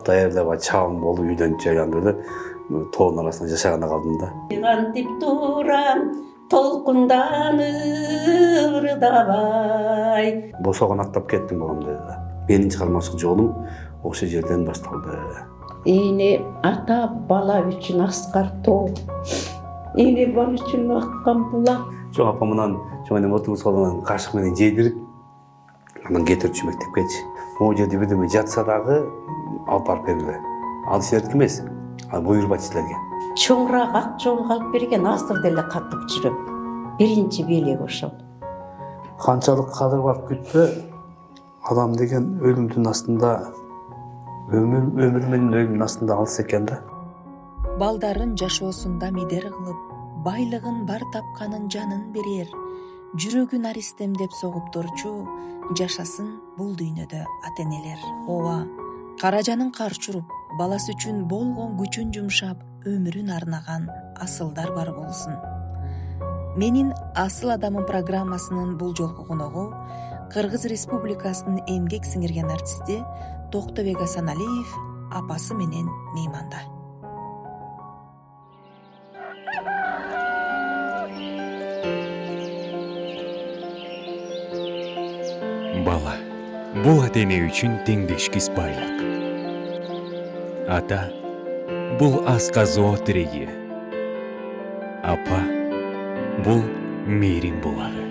даярдап чабым болуп үйлөнүп жайганда эле тоонун арасында жашаганда калдым да. Кантип турам толкунданып ырдабай. Босогон аттап кеттим балам деди да. Менин чыгармачылык жолум ошол жерден башталды. Эне ата бала үчүн аскар тоо. Эне бала үчүн аккан булак. Чоң апам менен чоң энем отургуз калган кашык менен жейдирип, анан кетирчү мектепкечи. Могу жерде бирдеме жатса дагы алып барып бергиле. Ал силердики эмес, ал буйрубайт силерге. Чоңураак ак жолго алып берген азыр деле катып жүрөм. Биринчи бийлик ошол. Канчалык кадыр барып күтпө, адам деген өлүмдүн астында, өмүр менен өлүмдүн астында алыс экен да. Балдарын жашоосунда медер кылып, байлыгын бар тапканын жанын берер. Жүрөгүн аристемдеп согуп турчу, жашасын бул дүйнөдө ата-энелер. Ооба, каражанын карчуруп, баласы үчүн болгон күчүн жумшап, өмүрүн арнаган асылдар бар болсун. Менин Асыл адамым программасынын бул жолку коногу Кыргыз Республикасынын эмгек сиңирген артисти Токтобек Асаналиев апасы менен мейманда. Бала бул ата-эне үчүн теңдешкис байлык. Ата бул асказоо тиреги. Апа бул мээрим булагы.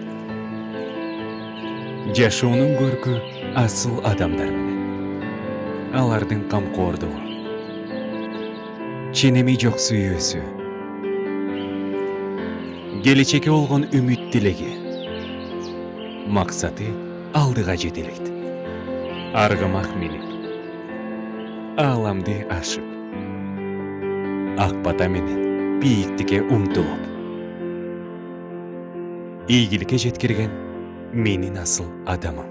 Жашоонун көркү асыл адамдар менен. Алардын камкордугу. Ченеми жок сүйүүсү. Келечекке болгон үмүт тилеги. Максаты алдыга жетелейт. Аргамак минип, ааламды ашып, ак бата менен бийиктикке умтулуп. Ийгиликке жеткирген менин асыл адамым.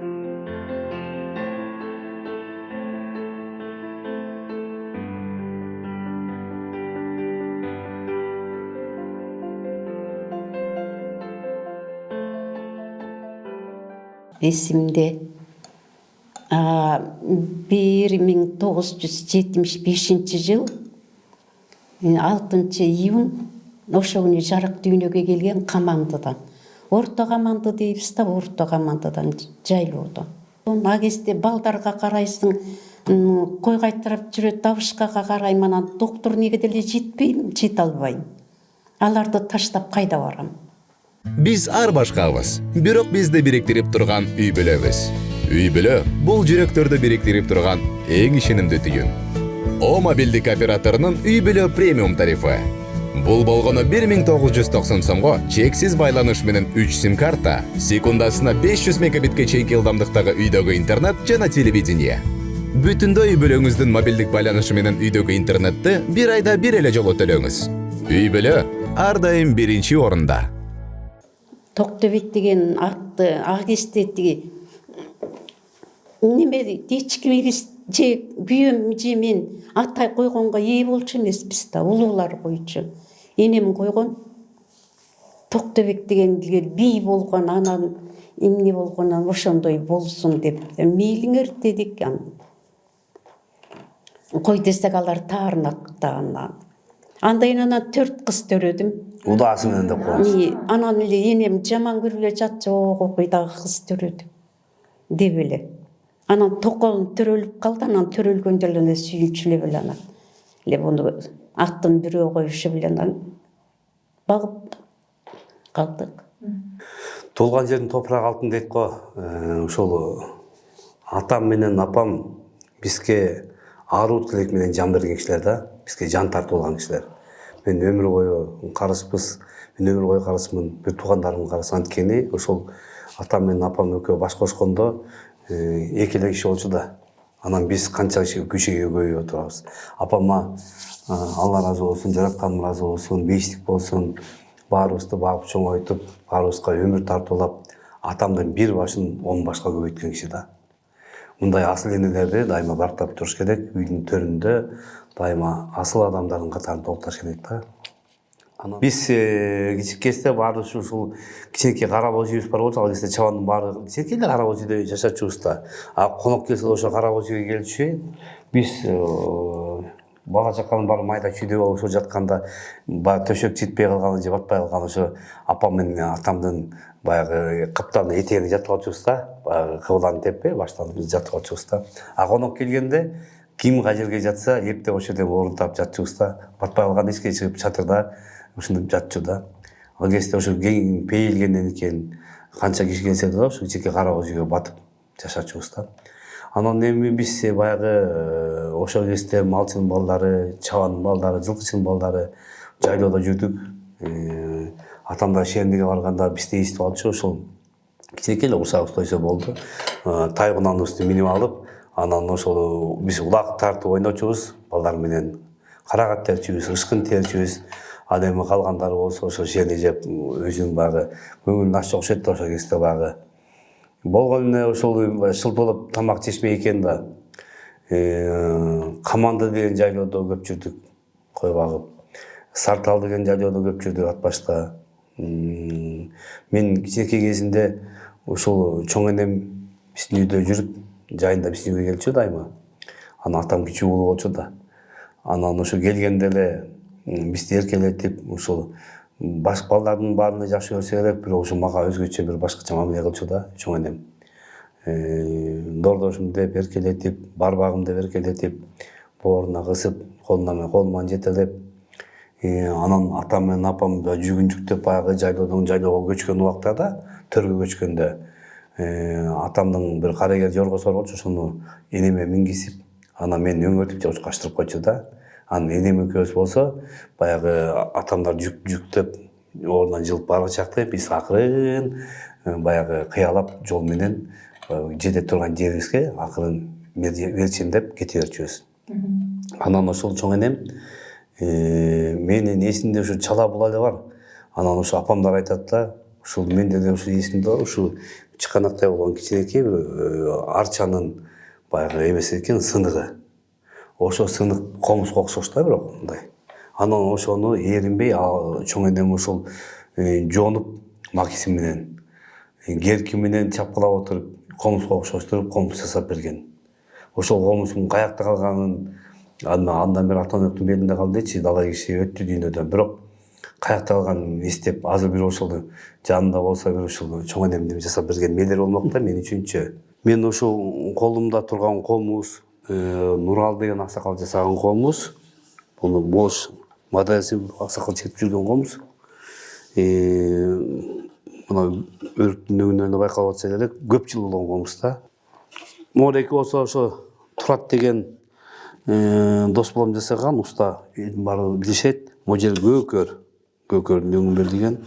Эсимде 1975 жыл 6 июнь ошол күнү жарык дүйнөгө келген командадан. Орто команда дейбиз да, орто командадан жайлоодо. А кезде балдарга карайсың, кой кайтарып жүрөт, табышкага карайм, анан доктор неге деле жетпейм, жете албайм. Аларды таштап кайда барам? Биз ар башкабыз, бирок бизди бириктирип турган үй бүлөбүз. Үй бүлө бул жүрөктөрдү бириктирип турган эң ишенимдүү түйүн. О мобилдик операторунун үй бүлө премиум тарифы. Бул болгону 1990 сомго чексиз байланыш менен 3 сим-карта, секундасына 500 мегабитке чейинки ылдамдыктагы үйдөгү интернет жана телевидение. Бүтүндөй үй бүлөңүздүн мобилдик байланышы менен үйдөгү интернетти бир айда бир эле жолу төлөңүз. Үй бүлө ар дайым биринчи орунда. Токтобек деген атты агестетиги неме эч ким же күйөөм же мен атай койгонго ээ болчу эмеспиз да, улуулар койчу. Энем койгон Токтобек дегенге бий болгон, анан эмне болгонун ошондой болсун деп. Мейлиңер дедик. Кой десек алар таарынат да анан. Андайын анан 4 кыз төрөдүм. Удаасы менен деп коебуз. Анан эле энем жаман көрүп эле жатчы, окуй дагы кыз төрөдүм деп эле. Анан токолун төрөлүп калды, анан төрөлгөндө эле сүйүнчүлөп эле анан эле буну аттын бирөө коюшу менен багып калдык. Туулган жердин топурак алтын дейт го. Ошол атам менен апам бизге аруу тилек менен жан берген кишилер да, бизге жан тартып алган кишилер. Мен өмүр бою карызбыз, мен өмүр бою карызмын, бир туугандарым карыз. Анткени ошол атам менен апам экөө баш кошкондо эки эле киши болчу да. Анан биз канча күчүгө көбөйүп турабыз. Апама Алла разы болсун, жаратканым разы болсун, бейиштик болсун, баарыбызды багып чоңойтуп, баарыбызга өмүр тартуулап, атамдын бир башын 10 башка көбөйткөн киши да. Мындай асыл энелерди дайыма бартап туруш керек, үйдүн төрүндө дайыма асыл адамдардын катарын толукташ керек да. Биз кичик кезде баардык ушул кичинекей кара боз үйүбүз бар болчу, ал кезде чабандын баары кичинекей эле кара боз үйдө жашачубуз да. А конок келсе ошо кара боз үйгө келчү. Биз бала чаканын баары майда чүйдө болуп ошо жатканда баягы төшөк жетпей калган же батпай калган ошо апам менен атамдын баягы кыптан этегине жатып алчубуз да. Баягы кыбыланы теппей баштан биз жатып алчубуз да. А конок келгенде ким кай жерге жатса эптеп ошол жерде орун таап жатчубуз да. Батпай калганда эчке чыгып чатырда ушинтип жатчу да. Ал кезде ошо кең пейилгенден кийин канча киши келсе да ошо кичинекей кара боз үйгө батып жашачубуз да. Анан эми биз баягы ошол кезде малчынын балдары, чабандын балдары, жылкычынын балдары жайлоодо жүрдүк. Атамдар шерниге барганда бизди эстип алчу, ошол кичинекей эле урсагыбыз тойсо болду. Тайгунаныбызды минип алып, анан ошол биз улак тартып ойночубуз балдар менен. Карагат терчүбүз, ышкын терчүбүз. Ал эми калгандары болсо ошо шерни жеп өзүнүн баягы көңүлүн аччы окшойт да ошол кезде баягы. Болгон эле ошол шылтоолоп тамак жешмей экен да. Каманды деген жайлоодо көп жүрдүк, кой багып. Сартал деген жайлоодо көп жүрдүк ат башта. Мен кичинекей кезинде ушул чоң энем биздин үйдө жүрүп, жайында биздин үйгө келчү дайыма. Анан атам кичүү уулу болчу да. Анан ошо келгенде эле бизди эркелетип, ушул башка балдардын баарына жакшы көрсө керек, бирок ошо мага өзгөчө бир башкача мамиле кылчу да, чоң энем. Дордошум деп эркелетип, барбагым деп эркелетип, бооруна кысып, колуман жетелеп, анан атам менен апам жүгүнчүктөп баягы жайлоого көчкөн убактарда, төргө көчкөндө атамдын бир карегер жоргосу бар болчу, ошону энеме мингизип, анан мени өңөртүп же учкаштырып койчу да. Анан энем экөөбүз болсо баягы атамдар жүктөп ордунан жылып барган чакта биз акырын баягы кыялап жол менен жете турган жерибизге акырын мерчемдеп кете берчүбүз. Анан ошол чоң энем менин эсимде ушу чала була эле бар. Анан ошо апамдар айтат да, ушул менде деле ушу эсимде бар, ушу чыканактай болгон кичинекей бир арчанын баягы эмеси экен, сыныгы. Ошо сынык комузга окшош да бирок мындай. Анан ошону эринбей чоң энем ушул жонуп макиси менен, керки менен чапкылап отуруп, комузга окшоштуруп комуз жасап берген. Ошол комуздун каякта калганын андан бери ата-энемдин белинде калды дечи, дала киши өттү дүйнөдөн, бирок каякта калганын эстеп, азыр бир ошол жанында болсо бир ушул чоң энемдин жасап берген мелери болмок да мен үчүнчү. Мен ошол колумда турган комуз Нурал деген аксакал жасаган комуз. Буну бош модельси аксакал чекип жүргөн комуз. Мына өрүктүн өгүнөн байкалып атса керек, көп жыл болгон комуз да. Мореки болсо ошо Турат деген дос балам жасаган, уста, баары билишет. Могу жер көкөрдүн өңүн бердиген.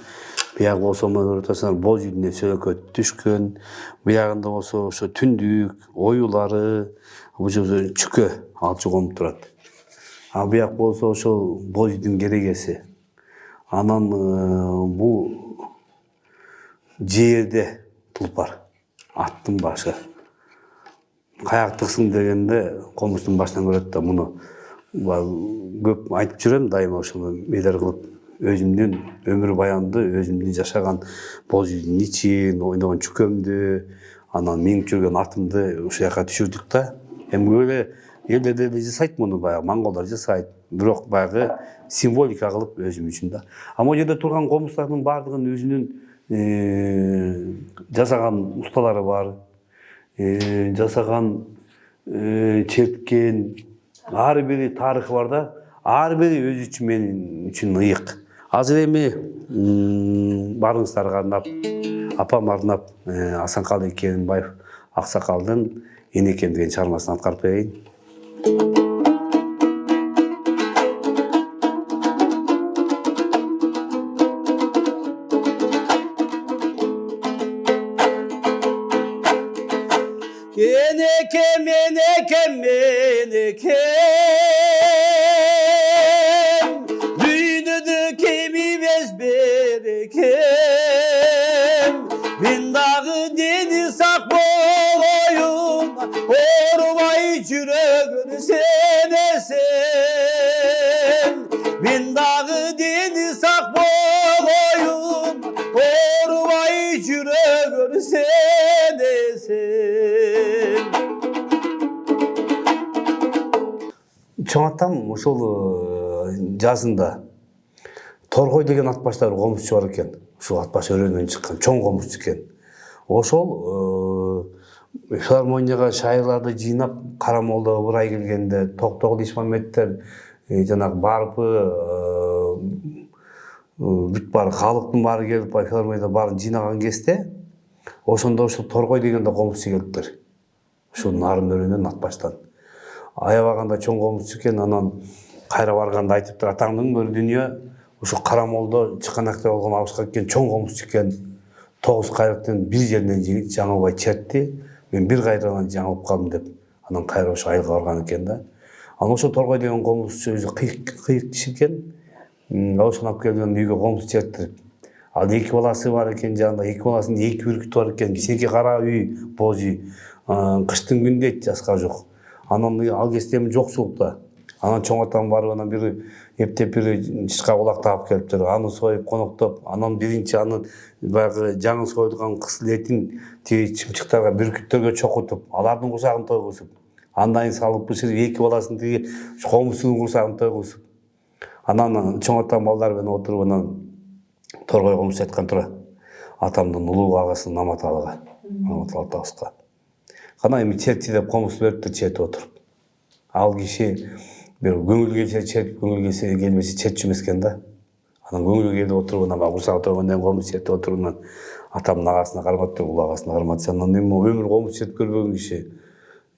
Биягы болсо мына боз үйдүнө сөлөкөй түшкөн. Биягында болсо ошо түндүк, оюлары, чүкө алчу конуп турат. А бияк болсо ошол боз үйдүн керегеси. Анан бул жерде тулпар, аттын башы. Каяктыксың дегенде комуздун башынан көрөт да, муну көп айтып жүрөм дайыма ошону медер кылып. Өзүмдүн өмүр баянымды, өзүмдүн жашаган боз үйдүн ичин, ойногон чүкөмдү, анан минип жүргөн атымды ушул жака түшүрдүк да. Эми элдер деле жасайт муну, баягы монголдор жасайт, бирок баягы символика кылып өзүм үчүн да. А могу жерде турган комуздардын баардыгын өзүнүн жасаган усталары бар, жасаган, черткен, ар бири тарыхы бар да, ар бири өзү үчүн мен үчүн ыйык. Азыр эми баарыңыздарга арнап, апам арнап Асанкалы Керимбаев аксакалдын Энекем деген чыгармасын аткарып берейин. Enekем, enekem, enekem, düğünüdü kimimiz berekem, bin dağı deniz sak boğuyum, ormay çürüğünü sen. чоң атам ошол жазында Торгой деген ат баштар комузчу бар экен. Ушул ат баш өрөөнөн чыккан чоң комузчу экен. Ошол филармонияга шайырларды жыйнап Карамолдо ыбырай келгенде Токтогул Ишмаметтер жанагы барпы бүт баары калктын баары келип филармонияда баарын жыйнаган кезде ошондо ушул Торгой деген да комузчу келиптир. Ушул нарын өрөөнөн ат баштан. Аябаганда чоң комузчу экен, анан кайра барганда айтыптыр, атаңдын бир дүйнө ушул Карамолдо чыканакта болгон абышка экен, чоң комузчу экен. 9 кайрыктын бир жеринен жаңылбай чертти. Мен бир кайрадан жаңылып калдым деп. Анан кайра ошо айылга барган экен да. Анан ошо Торгой деген комузчу өзү кыйык киши экен. Ошону алып келген үйгө комуз чертирип. Ал 2 баласы бар экен, жанында 2 баласынын 2 бүркүтү бар экен. Кичинекей кара үй, боз үй. Кыштын күндө жазга жок. Анан ал кезде эми жоксулукта. Анан чоң атам барып анан бир эптеп бир чычка кулак таап келиптир. Аны союп коноктоп, анан биринчи аны баягы жаңы союлган кысыл этин тиги чымчыктарга бүркүттөргө чокутуп, алардын курсагын тойгузуп, андан кийин салып бышырып 2 баласын тиги комузчунун курсагын тойгузуп. Анан чоң атам балдар менен отуруп анан Торгой комуз айткан тура. Атамдын улуу агасынын Наматалыга, Наматалы табыска. Кана эми чертчи деп комуз бериптир чертип отуруп. Ал киши бир көңүл келсе чертип, көңүл келбесе чертчү эмес экен да. Анан көңүл келип отуруп, анан курсагы тойгондон комуз чертип отуруп, анан атамдын агасына кармап туруп, улуу агасына кармап, анан эми өмүр комуз чертип көрбөгөн киши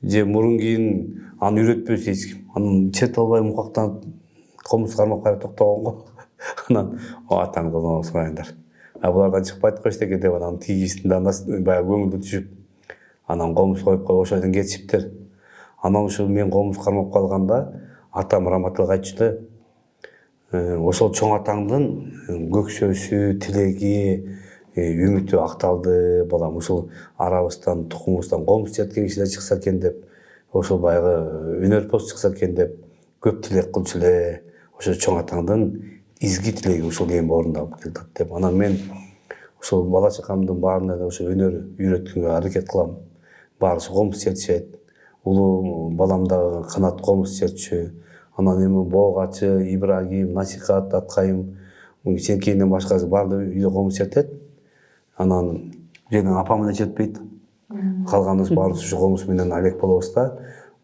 же мурун кийин аны үйрөтпөс эч ким. Анан чертип албай мукактанып комуз кармап кайра токтогон го. Анан атаңды сурайындар. Булардан чыкпайт го эчтеке деп анан тигисинде баягы көңүлдү түшүп, анан комуз коюп коюп ошодон кетишиптир. Анан ушул мен комуз кармап калганда атам Раматалга айтчу да, ошол чоң атаңдын көксөсү, тилеги, үмүтү акталды, балам ушул арабыздан, тукумубуздан комуз черткен кишилер чыкса экен деп, ошол баягы өнөрпоз чыкса экен деп көп тилек кылчу эле. Ошо чоң атаңдын изги тилеги ушул эми орундалып келди деп. Анан мен ошол бала чакамдын баарына да ошо өнөр үйрөткөнгө аракет кылам. Баарысы комуз чертишет. Улуу балам дагы Канат комуз чертчү. Анан эми Боогачы, Ибрагим, Насихат, Аткайым, кичинекейинен башкасы баары үйдө комуз чертет. Анан жерден апам эле чертпейт. Калганыбыз баарыбыз ушу комуз менен алек болобуз да.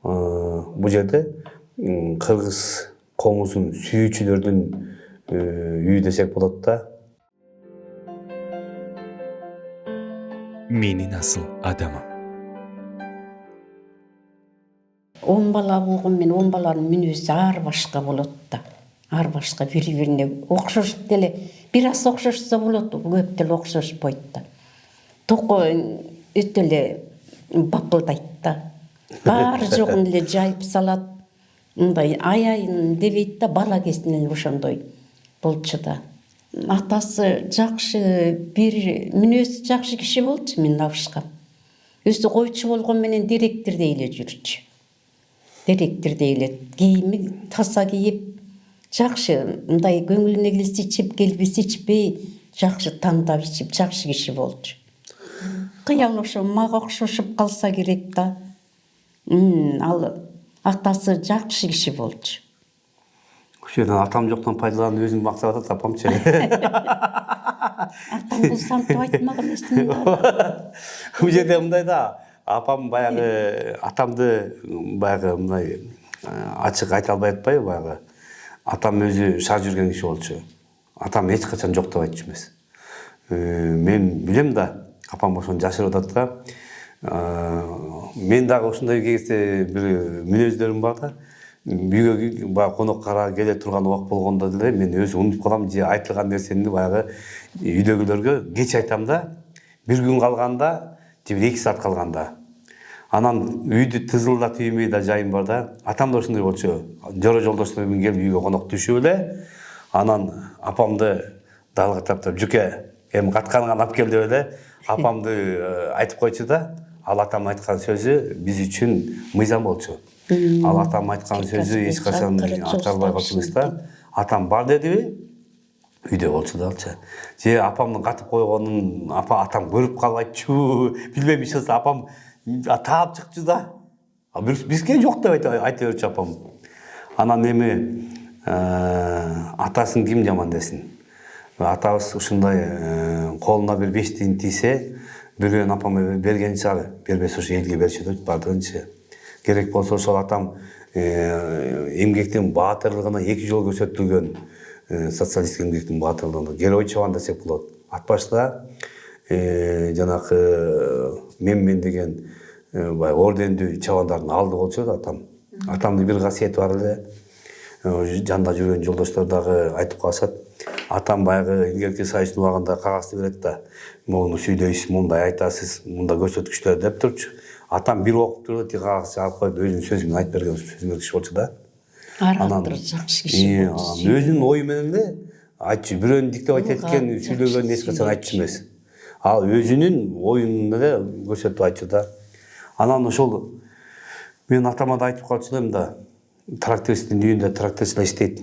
Бул жерде кыргыз комузун сүйүүчүлөрдүн үйү десек болот да. Менин асыл адамым. 10 бала болгон мен 10 баланын мүнөзү ар башка болот да. Ар башка бири-бирине окшошуп деле, бир аз окшошсо болот, көп деле окшошпойт да. Токо өтө эле бапылдайт да. Баары жогун эле жайып салат. Мындай аяйын дебейт да, бала кезинен эле ошондой болчу да. Атасы жакшы, бир мүнөзү жакшы киши болчу менин абышкам. Өзү койчу болгон менен директордей эле жүрчү. Директордей эле кийими таза кийип, жакшы, мындай көңүлүнө келсе ичип, келбесе ичпей, жакшы тандап ичип, жакшы киши болчу. Кыял ошо мага окшошуп калса керек да. Ал атасы жакшы киши болчу. Ошо жерден атам жоктон пайдаланып өзүн мактап атат апамчы. Атам бул сантип айтмаган эмесмин да. Бул жерде мындай да, апам баягы атамды баягы мындай ачык айта албай атпайбы баягы. Атам өзү шаар жүргөн киши болчу. Атам эч качан жок деп айтчу эмес. Мен билем да, апам ошону жашырып атат да. Мен дагы ушундай кезде бир мүнөздөрүм бар да. Үйгө баягы коноктора келе турган убак болгондо деле мен өзү унутуп калам же айтылган нерсени баягы үйдөгүлөргө кеч айтам да. Бир күн калганда, же бир 2 саат калганда. Анан үйдү тызылдатып иймей да жайым бар да. Атам да ошондой болчу. Жора жолдоштор менен келип үйгө конок түшүп эле, анан апамды далгытап, "Жуке, эми катканыңан алып кел" деп эле апамды айтып койчу да. Ал атам айткан сөзү биз үчүн мыйзам болчу. Ал атам айткан сөзү эч качан аталбай калчу эмес да. Атам бар дедиби? Үйдө болчу да алчы. Же апамдын катып койгонун атам көрүп калбайчу, билбейм эч качан апам таап чыкчу да. Бизге жок деп айта берчү апам. Анан эми атасын ким жаман десин. Атабыз ушундай колуна бир 5 тиын тийсе, бирөөнүн апама берген чыгар, бербесе ошо элге берчү дейт бардыгынча. Керек болсо ошол атам эмгектин баатырлыгына 2 жол көрсөтүлгөн социалисттик эмгектин баатырлыгына герой чабан десек болот. Ат башта жанакы мен деген бай ордендүү чабандардын алды болчу атам. Атамдын бир касиети бар эле. Жанда жүргөн жолдоштор дагы айтып калышат. Атам баягы илгерки сайыстын убагында кагазды берет да, муну сүйлөйсүз, мындай айтасыз, мында көрсөткүчтөр деп турчу. Атам бир окуп турду, кагазды алып коюп өзүнүн сөзү менен айтып берген сөзүн киши болчу да. Арактыр жакшы киши болчу. Өзүнүн ою менен эле айтчу. Бирөөнүн диктовать эткен, сүйлөгөнүн эч качан айтчу эмес. Ал өзүнүн оюн эле көрсөтүп айтчу да. Анан ошол мен атама да айтып калчу элем да. Трактористтин үйүндө тракторчула иштейт.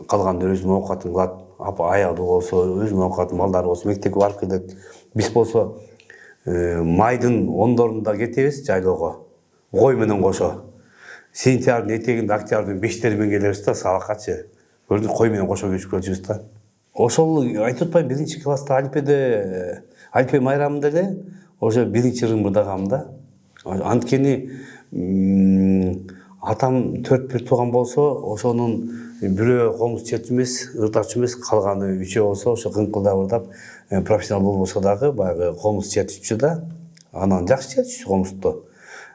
Калганда өзүнүн оокатын кылат. Апа аялы болсо, өзүнүн оокатын, балдары болсо мектепке барып келет. Биз болсо майдын 10-дорунда кетебиз жайлоого. Кой менен кошо. Сентябрдын этегинде октябрдын 5-тери менен келебиз да сабаккачы. Көрдүк кой менен кошо көчүп келчүбүз да. Ошол айтып атпайм, 1-класста Алипе майрамында эле ошо 1-ырын мырдагам да. Анткени атам 4 тууган болсо, ошонун бирөө комуз чертчү эмес, ырдакчы эмес, калганы 3 болсо, ошо кыңкылдап ырдап, профессионал болбосо дагы баягы комуз чертчү да. Анан жакшы чертчү комузду.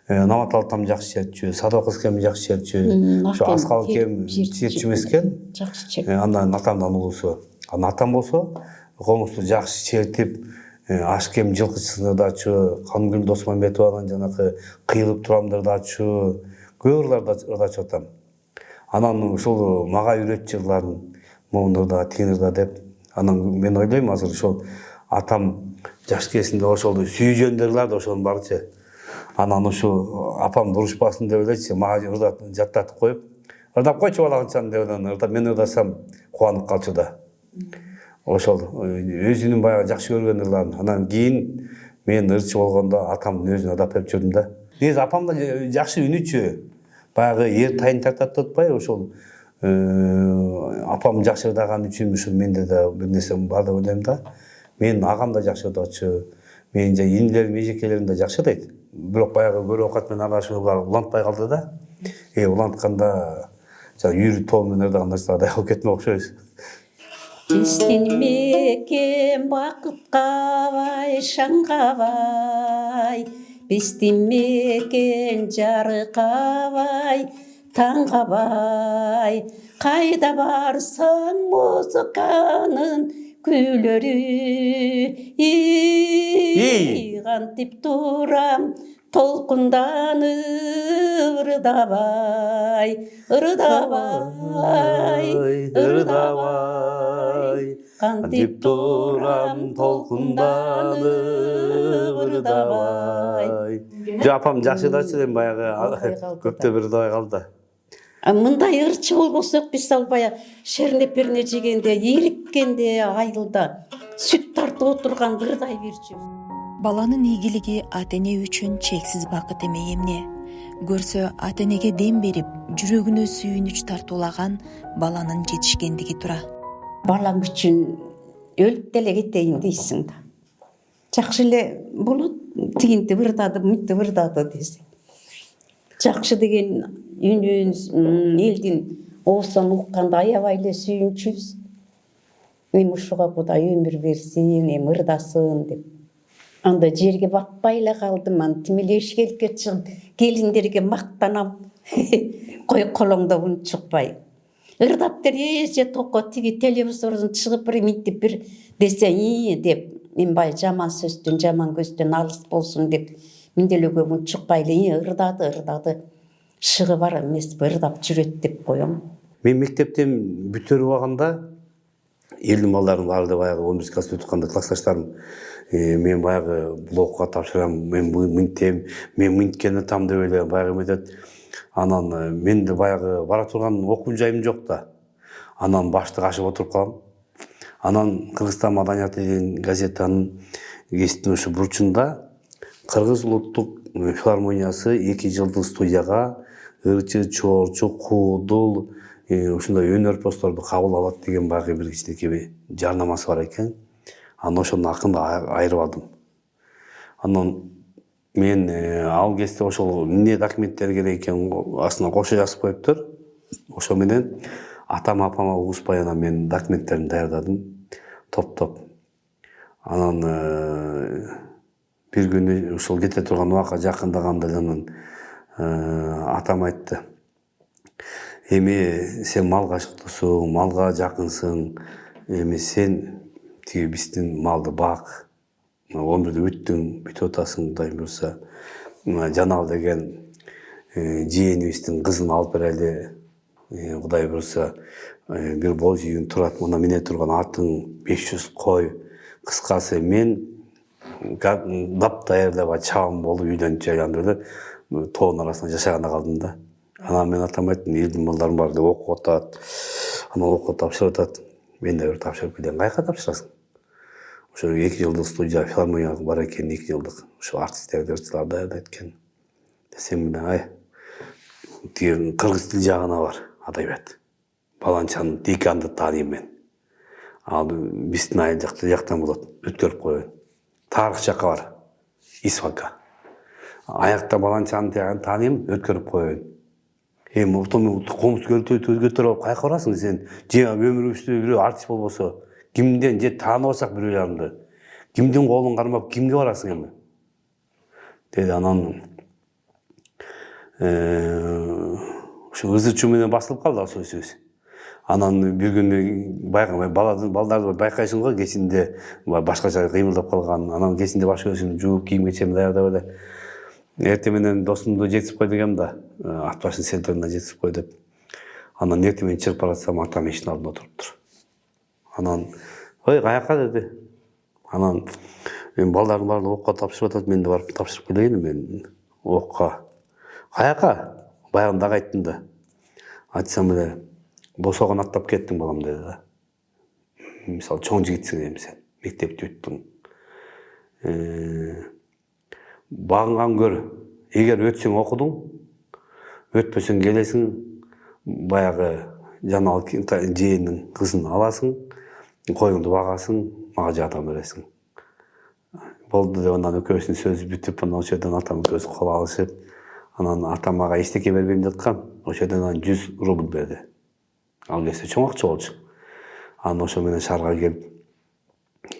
Наматал там жакшы чертчү, Садоков кем жакшы чертчү. Ошо Аскал кем чертчү эмес экен. Жакшы чертчү. Андан атамдан улуусу. Анан атам болсо комузду жакшы чертип, ашкем жылкычысын ырдачу, Кангүл Досмамбетованын жанакы кыйылып турамды ырдачу, көп ырларда ырдачу атам. Анан ушул мага үйрөтчү ырларын, могун ырда, тигин ырда деп. Анан мен ойлойм азыр ошол атам жаш кезинде ошол сүйжөндөр ырларды ошонун барчы. Анан ушу апам бурушпасын деп элечи, мага ырдап жаттатып коюп, ырдап койчу балагынчан деп ырдап мен ырдасам кубанып калчу да. Ошол өзүнүн баягы жакшы көргөн ырларын. Анан кийин мен ырчы болгондо атамдын өзүнө ырдап берип жүрдүм да. Негизи апам да жакшы үнүчү. Баягы эр тайын тартат деп атпайбы, ошол апам жакшы ырдаган үчүн ушул менде да бир нерсе бар деп ойлойм да. Мен агам да жакшы ырдачу, менин инилерим, эжекелерим да жакшы ырдайт. Бирок баягы көрө окат менен аралашуулар улантпай калды да. Улантканда үйрү тоо менен ырдаган нерселерди алып кетмек окшойбуз. Биздин мекен бакытка бай, шаңга бай. Биздин мекен жарыкка бай, таңга бай. Кайда барсаң музыканын күйлөрү. Кантип турам толкунданып ырдабай, ырдабай, ырдабай. Кантип турам толкунданып ырдабай. Апам жакшы ырдачу элем баягы көптө бир ырдабай калды. Мындай ырчы болбосок биз ал баягы шернеперне жегенде, ириккенде айылда сүт тартып отурганда ырдай берчүбүз. Баланын ийгилиги ата-эне үчүн чексиз бакыт эмей эмне? Көрсө ата-энеге дем берип, жүрөгүнө сүйүнүч тартуулаган баланын жетишкендиги тура. Балам үчүн өлүп деле кетейин дейсиң да. Жакшы эле болот, тигинтип ырдады, мынтип ырдады десең. Жакшы деген үнүн элдин оосун укканда аябай эле сүйүнчүбүз. Эми ушуга Кудай өмүр берсин, эми ырдасын деп. Анда жерге батпай эле калдым, тимелешкеликке чыгып, келиндерге мактанам. Кой колоңдо үн чыкпай. Ырдап тереше токко тиги телевизордон чыгып бир минтип бир десе, деп, мен бай жаман сөздөн, жаман көздөн алыс болсун деп, мен деле көп үн чыкпай эле ырдады. Шыгы бар эмес, ырдап жүрөт деп коем. Мен мектептен бүтөр убагында элдин балдарын баары баягы 11 класс өткөндө классташтарым мен баягы блокка тапшырам, мен мынтем, мен мынткен атам деп эле баягы эметет. Анан мен де баягы бара турган окуу жайым жок да. Анан баштык ашып отуруп калам. Анан Кыргызстан маданияты деген газетанын кесиптин ушу бурчунда Кыргыз улуттук филармониясы 2 жылдык студияга ырчы, чоорчу, куудул ушундай өнөр постторду кабыл алат деген баягы бир кичинекей жарнамасы бар экен. Анан ошону акырында айырып алдым. Анан мен ал кезде ошол эмне документтер керек экен астына кошо жазып коюптур. Ошо менен атам апама угушпай анан мен документтерин даярдадым топтоп. Анан бир күнү ушул кете турган убакка жакындаганда анан атам айтты: эми сен малга ашыктуусуң, малга жакынсың, эми сен тиги биздин малды бак, өмүрдү бүттүң, бүтүп атасың, Кудай буюрса Жанал деген жээнибиздин кызын алып берели, Кудай буюрса бир боз үйүң турат, мына мине турган атың 500 кой. Кыскасы мен дап даярдап чабым болуп үйлөнүп жайландым эле тоонун арасында жашаганда калдым да. Анан мен атам айттым: элдин балдарын баары окуп атат, анан окуп тапшырып атат, мен да бир тапшырып келейин. Каяка тапшырасың? Ошо 2 жылдык студия филармонияга бар экен, 2 жылдык ошо артисттерди ырчылар даярдайт экен десем эле, ай тиги кыргыз тил жагына бар, адабият, баланчанын деканды тааныйм мен. Ал биздин айыл жактан болот, өткөрүп коеюн. Тарых жакка бар, Исфакка. Аякта баланчанын тааныйм, өткөрүп коеюн. Эми комуз көтөрүп алып каяка барасың сен? Же өмүрүбүздө бирөө артист болбосо, кимден же тааныбасак бирөөлөрүндү, кимдин колун кармап кимге барасың эми? Деди. Анан ушу ызычуу менен басылып калды сөзүбүз. Анан бир күнү баягы балдарды байкайсың го, кечинде башкача кыймылдап калган. Анан кечинде баш өзүм жууп, кийим кечем даярдап эле. Эртең менен досумду жетип кой дегем да, ат башын центрына жетип кой деп. Анан эртең менен чыгып баратсам, атам эшиктин алдында отуруптур. Анан: ой, каяка деди. Анан мен балдардын баарын окко тапшырып атат, мен да барып тапшырып келейин мен окко. Каяка? Баягы дагы айттым да. Айтсам эле: босогон аттап кеттиң балам деди да. Мисалы чоң жигитсиң эми сен, мектепти бүттүң. Багынган көр. Эгер өтсөң окудуң, өтпөсөң келесиң, баягы Жанал жээнин кызын аласың, коюңду багасың, мага жардам бересиң. Болду деп анан экөөбүздүн сөзү бүтүп, анан ошол жерден атам экөөбүз кол алышып, анан атам мага эчтеке бербейм деп аткан. Ошол жерден 100 рубль берди. Ал кезде чоң акча болчу. Анан ошо менен шаарга келип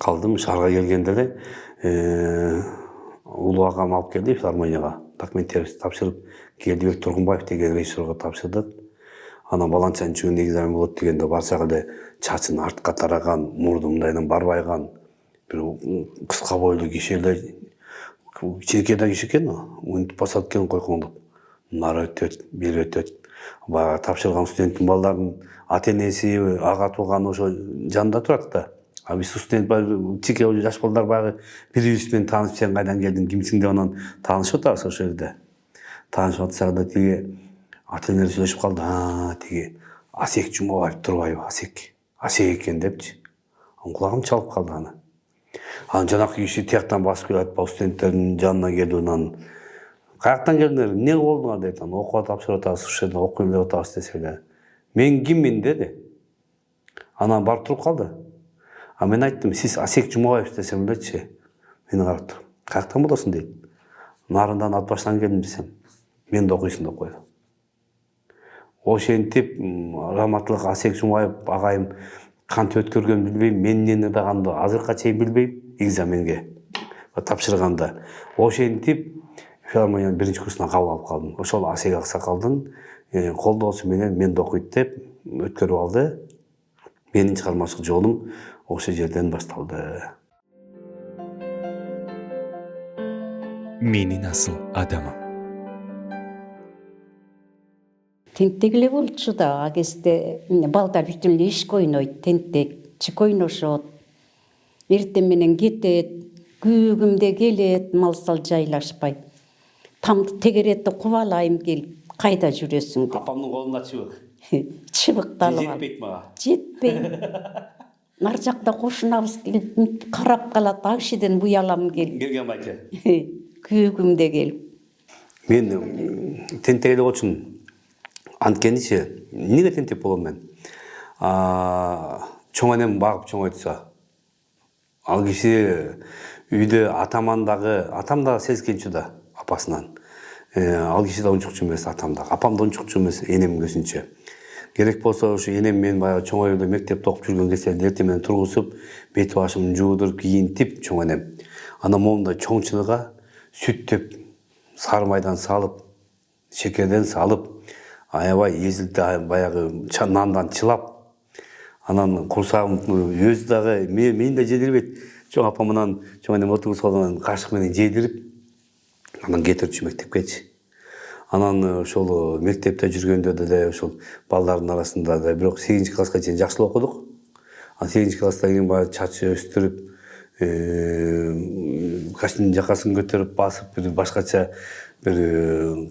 калдым. Шаарга келгенде эле улуу агам алып келди филармонияга. Документтерди тапшырып, Келдибек Тургунбаев деген режиссерге тапшырдык. Анан баланчанын чүгүн экзамен болот дегенде барсак эле чачын артка тараган, мурду мындайдан барбайган, бир кыска бойлуу киши эле, кичинекей да киши экен, мынтип басат экен койкоңдоп. Нары өтөт, бери өтөт. Баягы тапшырган студенттин балдарынын ата-энеси, ага тууганы ошо жанында турат да. А биз студент чике жаш балдар баягы бири-бирибиз менен таанышып, сен кайдан келдиң, кимсиң деп анан таанышып атабыз ошол жерде. Таанышып атсак да тиги ата-энелер сүйлөшүп калды. Тиги Асек Жумабаев турбайбы, Асек экен депчи. Кулагым чалып калды аны. Анан жанакы киши тияктан басып келип атпа, студенттердин жанына келип анан: каяктан келдиңер, эмне болдуңар дейт. Анан окууга тапшырып атабыз, ушул жерде окуйм деп атабыз десе эле. Мен киммин деди. Анан барып туруп калды. А мен айттым: сиз Асек Жумабаев десем элечи. Мени карап туруп: каяктан болосуң дейт. Нарындан ат баштан келдим десем. Мен да окуйсуң деп койду. Ошентип раматтылык Асек Жумабаев агайым кантип өткөргөнүн билбейм, мен эмне даганды азыркыга чейин билбейм экзаменге тапшырганда. Ошентип филармониянын 1-курсуна кабыл алып калдым. Ошол Асек Аксакалдын колдоосу менен мен да окуйт деп өткөрүп алды. Менин чыгармачылык жолум ошол жерден башталды. Менин асыл адамым. Тентек эле болчу да, а кезде балдар бүтүн эле ишке ойнойт, тентек, чик ойношот. Эртең менен кетет, күүгүмдө келет, малсал жайлашпай. Тамды тегеретти кубалайм келип, кайда жүрөсүң деп. Апамдын колунда чыбык. Чыбыкты алып алып. Жетпейт мага. Жетпейт. Нар жакта кошунабыз келип карап калат, ал кишиден буялам келип. Келген байке. Күүгүмдө келип. Мен тентек эле болчумун. Анткеничи эмнеге тентек болом мен? Чоң энем багып чоңойтса, ал киши үйдө атам да сезгенчү да апасынан. Ал киши да унчукчу эмес атам да. Апам да унчукчу эмес энем көзүнчө. Керек болсо ушу энем мен баягы чоңоюуда мектепте окуп жүргөн кезде эртең менен тургузуп, бет башымды жуудуруп, кийинтип чоң энем. Анан момундай чоңчылыга сүттөп, сары майдан салып, шекерден салып, аябай эзилте баягы нандан чылап, анан курсагым өзү дагы мени да жедирбейт. Чоң апам менен чоң энем отургузуп алган кашык менен жедирип, анан кетирчү мектепкечи. Анан ошол мектепте жүргөндө деле ошол балдардын арасында да бирок 8-класска чейин жакшы окудук. Ал 8-класстан кийин баягы чачы өстүрүп, кашнын жакасын көтөрүп басып, бир башкача бир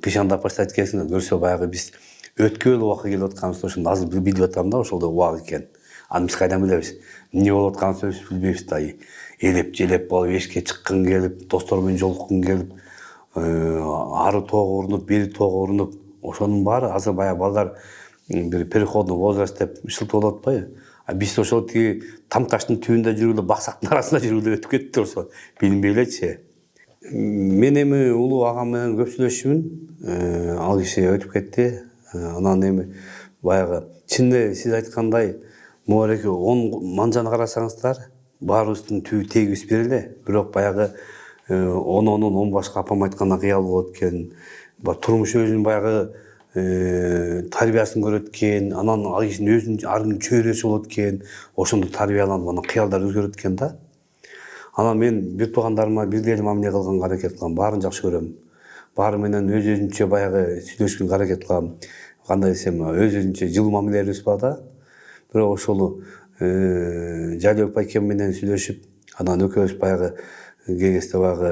пишандап баштайт экенсиң, көрсө баягы биз өткөл убакка келип атканыбызды ошондо азыр билип атам да, ошолдо убак экен. Аны биз кайдан билебиз? Эмне болуп атканын биз билбейбиз да. Элеп желеп болуп, эшикке чыккын келип, достор менен жолуккун келип, ары тоого урунуп, бери тоого урунуп, ошонун баары азыр баягы балдар бир переходный возраст деп шылтоолоп атпайбы? Биз ошол тиги там таштын түбүндө жүргүлө, баксактын арасында жүргүлө өтүп кеттик ошо, билинбей элечи. Мен эми улуу агам менен көп сүйлөшчүмүн. Ал киши өтүп кетти. Анан эми баягы чынында сиз айткандай, могереки 10 манжаны карасаңыздар, баарыбыздын түбү тегибиз бир эле. Бирок баягы 10 башка апам айтканда кыял болот экен. Турмуш өзүнүн баягы тарбиясын көрөт экен, анан ал кишинин өзүнүн аргы чөйрөсү болот экен, ошондо тарбияланып анан кыялдар өзгөрөт экен да. Анан мен бир туугандарыма бирдей эле мамиле кылганга аракет кылам, баарын жакшы көрөм. Баары менен өз-өзүнчө баягы сүйлөшкөнгө аракет кылам. Кандай десем, өз-өзүнчө жылуу мамилелерибиз бар да. Бирок ошол Жалиок байкем менен сүйлөшүп, анан экөөбүз баягы кеңесте баягы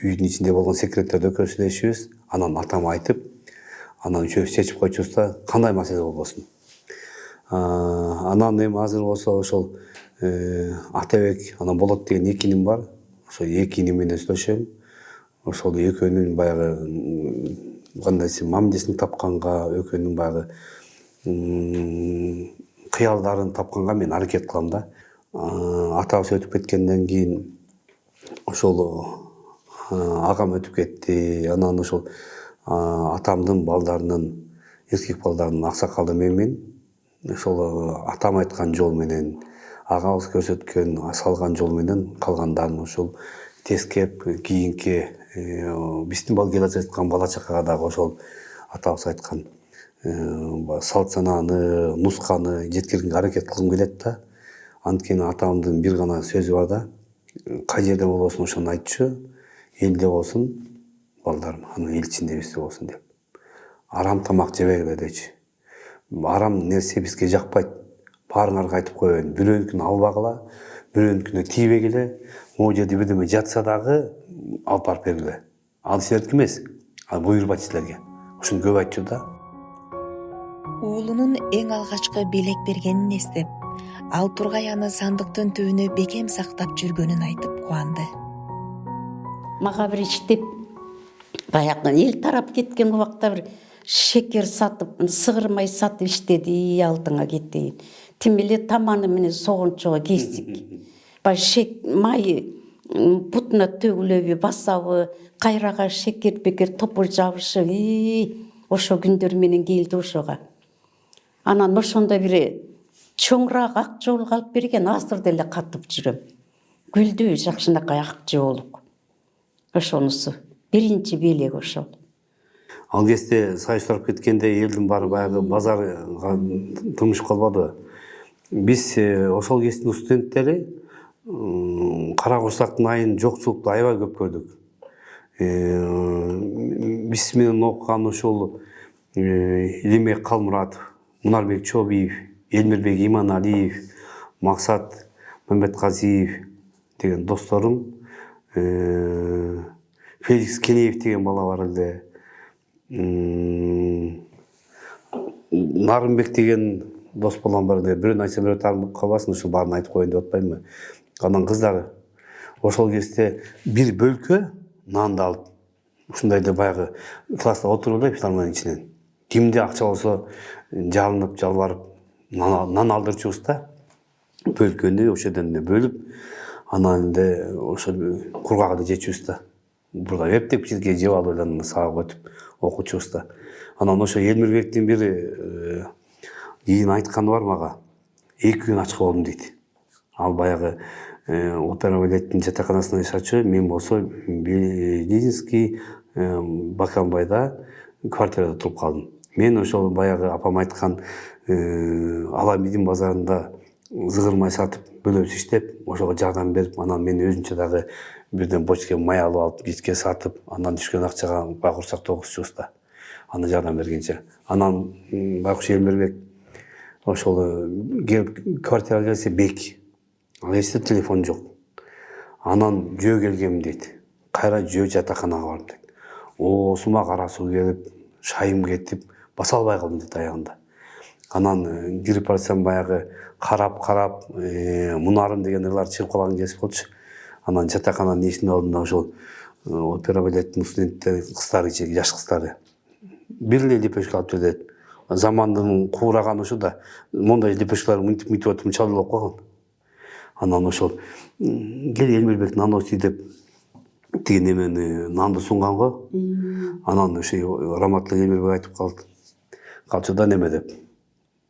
үйдүн ичинде болгон секреттерди экөөбүз сүйлөшүбүз. Анан атама айтып, анан үчөөбүз чечип койчубуз да, кандай маселе болбосун. Анан эми азыр болсо ошол Атабек, анан Болот деген 2 иним бар. Ошо 2 иним менен сүйлөшөм. Ошол экөөнүн баягы кандай десем, мамилесин тапканга, экөөнүн баягы кыялдарын тапканга мен аракет кылам да. Атабыз өтүп кеткенден кийин ошол агам өтүп кетти. Анан ошол атамдын балдарынын, эркек балдарынын аксакалы менмен, ошол атам айткан жол менен, агабыз көрсөткөн, салган жол менен калгандарын ошол тескеп, кийинки биздин келе жаткан бала чакага дагы ошол атабыз айткан салт санааны, нусканы жеткиргенге аракет кылгым келет да. Анткени атамдын бир гана сөзү бар да, кай жерде болбосун ошону айтчу, элде болсун балдарым, анын эл ичинде бизде болсун деп. Арам тамак жебегиле дечи. Арам нерсе бизге жакпайт. Баарыңарга айтып коеюн. Бирөөнүкүн албагыла, бирөөнүкүнө тийбегиле. Могу жерде бирдеме жатса дагы алып барып бергиле. Ал силердики эмес, ал буйрубайт силерге. Ушуну көп айтчу да. Уулунун эң алгачкы белек бергенин эстеп, ал Тургай аны сандыктын түбүнө бекем сактап жүргөнүн айтып кубанды. Мага бир иштеп баягы эл тарап кеткен убакта бир шекер сатып, сыгыр май сатып иштеди, алдыңа кетейин. Тим эле таманы менен согунчого кестик. Шек май бутуна төгүлөбү, басабы, кайрага шекер бекер топур жабышып, ошо күндөр менен келди ошого. Анан ошондо бир чоңураак ак жол калып берген, азыр деле катып жүрөм. Гүлдүү жакшынакай ак жоолук. Ошонусу биринчи белек ошол. Ал кезде Союз тарап кеткенде элдин баары баягы базарга турмуш калбады. Биз ошол кездин студенттери кара курсактын айын жокчулукту аябай көп көрдүк. Биз менен окуган ошол Илимбек Калмуратов, Мунарбек Чобиев, Элмирбек Иманалиев, Максат Мамбетказиев деген досторум, Феликс Кенеев деген бала бар эле. Нарымбек деген дос балам бар эле. Бирөөнү айтса бирөө таанып калбасын, ошо баарын айтып коеюн деп атпаймынбы. Анан кыздары ошол кезде бир бөлкө нанды алып, ушундайда баягы класста отуруп эле филармониянын ичинен кимде акча болсо жалынып жалбарып нан алдырчубуз да. Бөлгөндө ошол жерден бөлүп, анан энди ошо кургагында жечүбүз да. Бурда эптеп бизге жеп алып эле сабак өтүп окучубуз да. Анан ошо Элмирбектин бир кийин айтканы бар мага. 2 күн ачык болдум дейт. Ал баягы опера балеттин жатаканасында жашачу, мен болсо Ленинский Баканбайда квартирада туруп калдым. Мен ошол баягы апам айткан Аламидин базарында зыгырмай сатып, бөлөп иштеп, ошого жардам берип, анан мен өзүнчө дагы бирден бочке май алып алып, кичке сатып, андан түшкөн акчага байкурсак тогузчубуз да. Аны жардам бергенче. Анан Байкуш Элмирбек ошол квартирага келсе бек. Ал эсте телефон жок. Анан жөө келгем дейт. Кайра жөө жатаканага бардым дейт. Оосума кара суу келип, шайым кетип, баса албай калдым дейт аягында. Анан кирип барсам баягы карап, мунарым деген ырлар чыгып калган кез болчу. Анан жатакананын эшигинин алдында ошол опера балеттин студенттери, кыздары, жаш кыздары бир эле лепешка алып келет. Замандын куураганы ушу да, мондай лепешкалар мынтип өтүп чалып болуп калган. Анан ошол кел Элмирбек нан осүй деп тиги немени нанды сунган го. Анан ошо Раматлы Элмирбек айтып калды. Калчу да неме деп.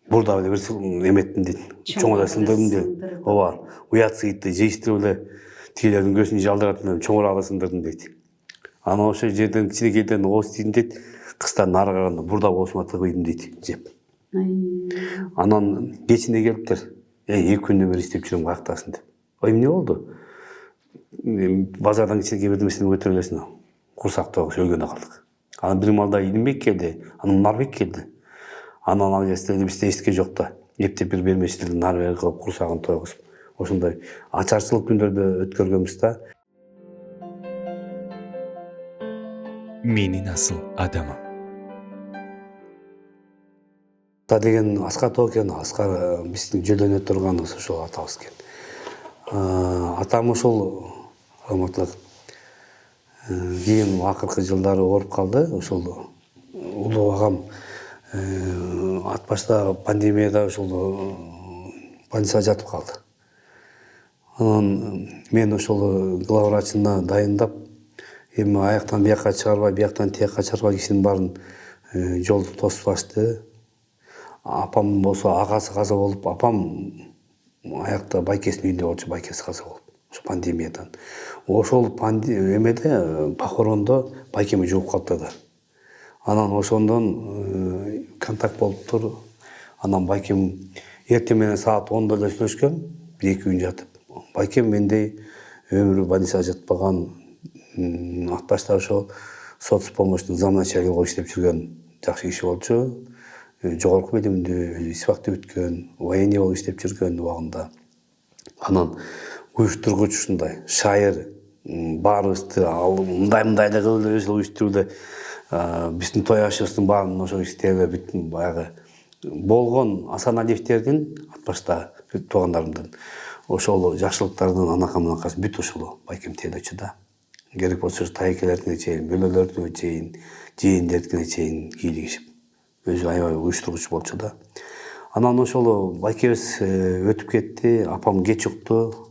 Бурда эле бир эметтин дейт. Чоң эле сындырдым дейт. Ооба, уят сыйытты жейиштирип эле тигилердин көзүн жалдыратын чоңураак сындырдым дейт. Анан ошол жерден кичинекейден ооз тийдим дейт. Кыстардын ары караганда бурда оосума тыгыйдым дейт, жеп. Анан кечине келиптир. 2 күндөн бери иштеп жүрөм, каяктасың деп. Ой, эмне болду? Базардан кичинекей бир нерсени көтөрүп элесиң. Курсак тогуз өлгөндө калдык. Анан бир малда Илимбек келди, анан Нарбек келди. Анан ал кезде бизде эчтеке жок да. Эптеп бир бермештерди нар берип кылып курсагын тойгузуп. Ошондой ачарчылык күндөрдү өткөргөнбүз да. Менин асыл адамым. Деген Аскар тоо экен. Аскар биздин жөлөнө турган ошол атабыз экен. Атам ошол раматлык кийин акыркы жылдары ооруп калды. Ошол улуу агам ат башта пандемияда ошол больницада жатып калды. Анан мен ошол главврачына дайындап, эми аяктан бияка чыгарбай, бияктан тияка чыгарбай кишинин баарын жолду тосуп ачты. Апам болсо агасы каза болуп, апам аякта байкесинин үйүндө болчу, байкеси каза болуп, ошо пандемиядан. Ошол эмеде похорондо байкеми жууп калды да. Анан ошондон контакт болуптур. Анан байкем эртең менен саат 10:00 эле сүйлөшкөн, 1-2 күн жатып. Байкем мендей өмүрү больницада жатпаган, ат башта ошол соцпомощтун замначальниги болуп иштеп жүргөн жакшы киши болчу. Жогорку билимдүү, испакты бүткөн, военный болуп иштеп жүргөн убагында. Анан уюштургуч ушундай шайыр баарыбызды мындай эле кылып эле ошол уюштуруп эле биздин той ашыбыздын баарын ошо иштеп бүт баягы болгон Асан Алиевтердин ат башта туугандарымдын ошол жакшылыктардын анакы-мынакасы бүт ошол байкем тейлечү да. Керек болсо тайкелердине чейин, бөлөлөрдүнө чейин, жээндердине чейин кийлигишип өзү аябай уюштургуч болчу да. Анан ошол байкебиз өтүп кетти, апам кеч укту.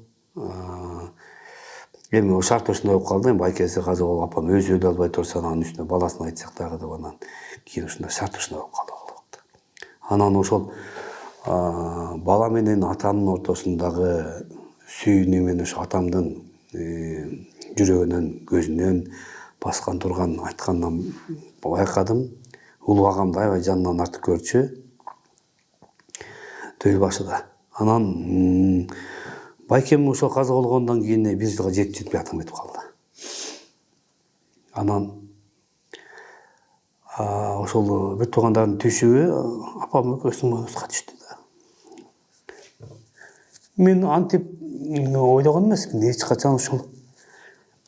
Эми шарт ошондой болуп калды, байкеси каза болуп, апам өзү өлө албай турса, анан үстүнө баласын айтсак дагы деп анан кийин ушундай шарт ошондой болуп калды ал убакта. Анан ошол бала менен атанын ортосундагы сүйүүнү мен ошо атамдын жүрөгүнөн, көзүнөн баскан турган айткандан байкадым. Улуу агамды аябай жанынан артып көрчү. Төл башыда. Анан байкем ошол каза болгондон кийин 1 жылга жетпей атам кетип калды. Анан ошол бир туугандардын түшүгү апам экөөсүнүн мойнубузга түштү да. Мен антип ойлогон эмесмин, эч качан ушул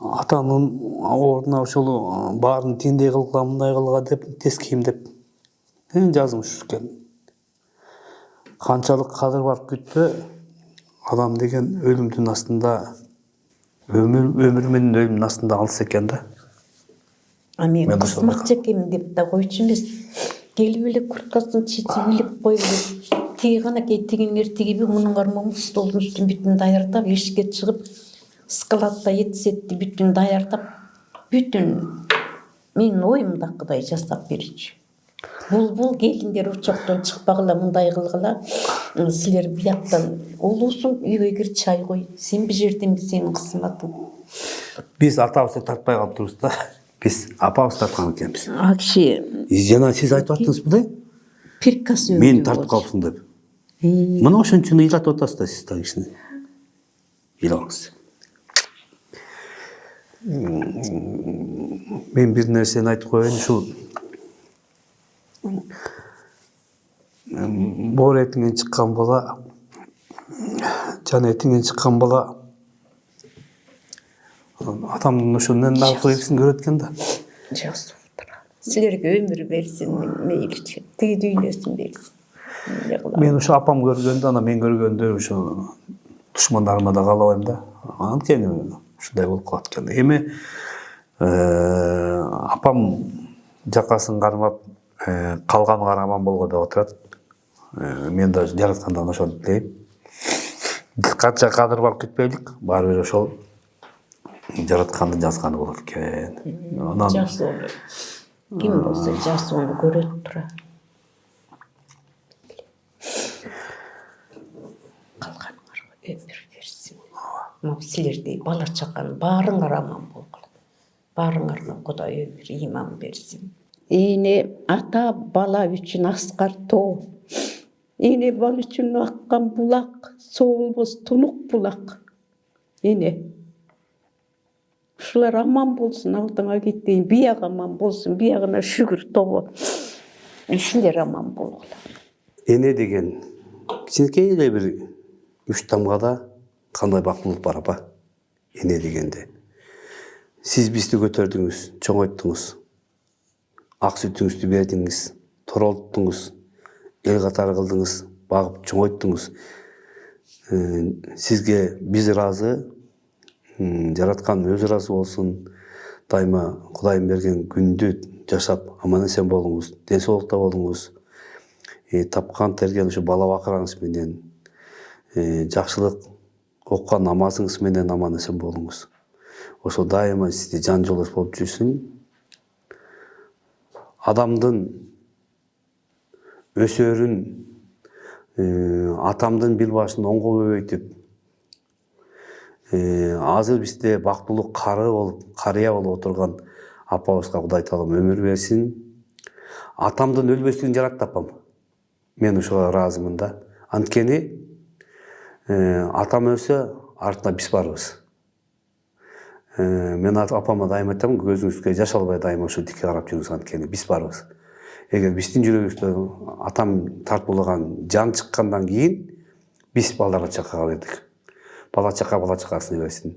атамдын ордуна ошол баарын тиңдей кылгыла, мындай кылгыла деп тескейм деп жазмыш экен. Канчалык кадыр барып күтпө, адам деген өлүмдүн астында, өмүр менен өлүмдүн астында алыс экен да. Мен кысмак чекем деп да койчу эмес. келип эле курткасын чечип илип коюп эле тиги канакей тигиңер тигиби мунун кармагын столдун үстүн бүтүн даярдап эшикке чыгып складта этсетти бүтүн даярдап бүтүн менин оюмдакыдай жасап берчү. Бул келиндер учоктон чыкпагыла, мындай кылгыла. Силер бияктан улуусуң, үйгө кир, чай кой. Сен бир жерден сенин кызматың. Биз атабызды тартпай калыптырбыз да. Биз апабыз тарткан экенбиз. А киши Жана сиз айтып аттыңыз да, приказ мени тартып калыпсың деп. Мына ошон үчүн ыйлатып атасыз да сиз да кишини. Ыйлабаңыз. Мен бир нерсени айтып коеюн, ушул боор этиңен чыккан бала, жан этиңен чыккан бала атамдын ошонун аркылуу экисин көрөт экен да. жакшы отура. Силерге өмүр берсин, мейличи. Тиги дүйнөсүн берсин. Мен ошо апам көргөндө, ана мен көргөндө ошо душмандарыма да каалабайм да. Анткени ушундай болуп калат экен. Эми апам жакасын кармап, калганыңар аман болгоо деп отурат. Мен да жараткандан ошону тилейм. Канча кадыр барып кетпейлик, баары бир ошол жаратканды жазганы болот экен. Анан Жакшы болот. Ким болсо жакшыны көрөт тура. Калганыңарга өмүр берсин. Могу силердей бала чакан баарыңар аман болгула. Баарыңарга Кудай өмүр ыйман берсин. Эне ата бала үчүн аскар тоо. Эне бала үчүн аккан булак, соолбос тунук булак. Эне ушулар аман болсун, алдыңа кетейин, бияк аман болсун, биягына шүгүр тобо. Силер аман болгула. эне деген кичинекей эле бир 3 тамгада кандай бактылык бар апа. Эне дегенде. Сиз бизди көтөрдүңүз, чоңойттуңуз. Ак сүтүңүздү бердиңиз, торолттуңуз, эл катары кылдыңыз, багып чоңойттуңуз. Сизге биз ыраазы, жараткан өзү ыраазы болсун. Дайыма Кудайым берген күндү жашап аман эсен болуңуз, ден соолукта болуңуз. Тапкан терген ушу бала бакыраңыз менен, жакшылык окуган намазыңыз менен аман эсен болуңуз. Ошо дайыма сизде жан жолдош болуп жүрсүн. Адамдын өсөрүн атамдын бир башын оңго көбөйтүп, азыр бизде бактылуу карыя болуп отурган апабызга Кудай таалам өмүр берсин. Атамдын өлбөслүгүн жаратты апам. Мен ошого ыраазымын да. Анткени атам өлсө, артында биз барбыз. Мен апама дайыма айтам, көзүңүзгө жаш албай дайыма ошо тикке карап жүрүңүз, анткени биз барбыз. Эгер биздин жүрөгүбүздө атам тартуулаган жан чыккандан кийин биз балдарга чакага бердик. Бала чакасын берсин.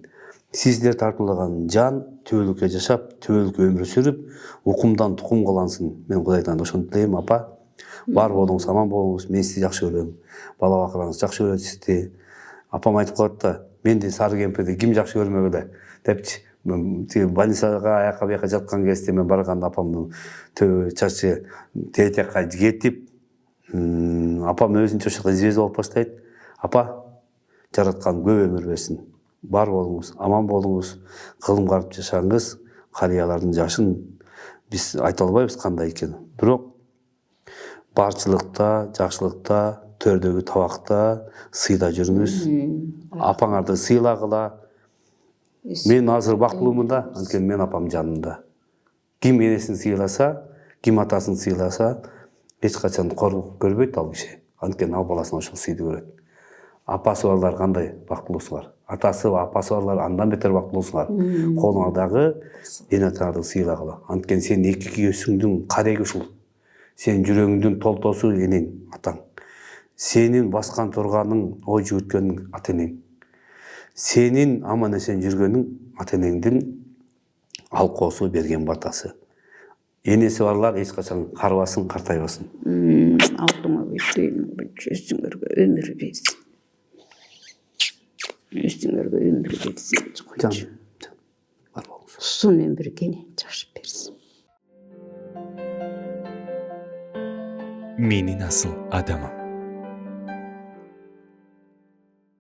Сиздер тартуулаган жан түбөлүккө жашап, түбөлүккө өмүр сүрүп, укумдан тукум кылансын. Мен Кудайдан ошону тилейм, апа. Бар болуңуз, аман болуңуз. Мен сизди жакшы көрөм. Бала бакыраңыз жакшы көрөт сизди. Апам айтып коет да, менди сары кемпирди ким жакшы көрмөгүлө депчи. Больницага аяка бияка жаткан кезде мен барганда апамдын чачы тетекка кетип, апам өзүнчө ошол извест болуп баштайт. Апа, жараткан көп өмүр берсин. Бар болуңуз, аман болуңуз, кылым карып жашаңыз. Карыялардын жашын биз айта албайбыз кандай экенин. Бирок барчылыкта, жакшылыкта, төрдөгү табакта, сыйда жүрүңүз. Апаңарды сыйлагыла. Мен азыр бактылуумун да, анткени мен апам жанында. Ким энесин сыйласа, ким атасын сыйласа, эч качан коркуп көрбөйт ал киши. Анткени ал баласына ошол сыйды көрөт. Апасы барлар кандай бактылуусуңар. Атасы, апасы барлар андан бетер бактылуусуңар. Колуңардагы эне атаңарды сыйлагыла. Анткени сенин эки күйөөсүңдүн кареги ушул. Сенин жүрөгүңдүн толтоосу энең, атаң. Сенин баскан турганың, ой жүгүрткөнүң ата энең. Сенин аман эсен жүргөнүң ата энеңдин алкоосу берген батасы. Энеси барлар эч качан карыбасын, картайбасын. Алдыма көтөрүн, өзүңөргө өмүр берсин. Өзүңөргө өмүр берсин. Жан, бар болуңуз. Сын өмүр кенен жашап берсин. менин асыл адамым.